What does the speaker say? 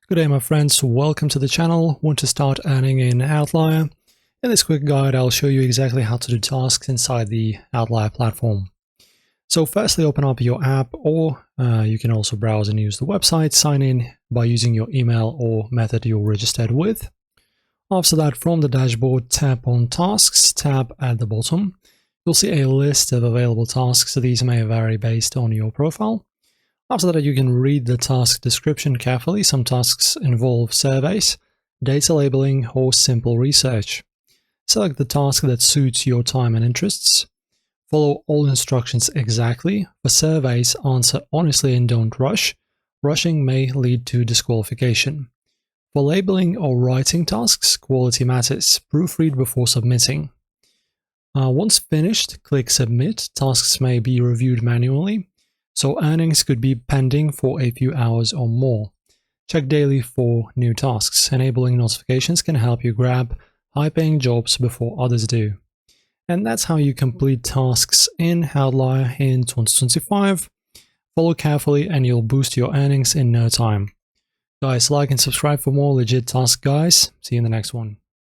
Good day, my friends. Welcome to the channel. Want to start earning in Outlier? In this quick guide, I'll show you exactly how to do tasks inside the Outlier platform. So firstly, open up your app, or you can also browse and use the website. Sign in by using your email or method you're registered with. After that, from the dashboard, tap on Tasks tab at the bottom. You'll see a list of available tasks. These may vary based on your profile. After that, you can read the task description carefully. Some tasks involve surveys, data labeling, or simple research. Select the task that suits your time and interests. Follow all instructions exactly. For surveys, answer honestly and don't rush. Rushing may lead to disqualification. For labeling or writing tasks, quality matters. Proofread before submitting. Once finished, click Submit. Tasks may be reviewed manually, so earnings could be pending for a few hours or more. Check daily for new tasks. Enabling notifications can help you grab high-paying jobs before others do. And that's how you complete tasks in Outlier in 2025. Follow carefully and you'll boost your earnings in no time. Guys, like and subscribe for more legit task guides. See you in the next one.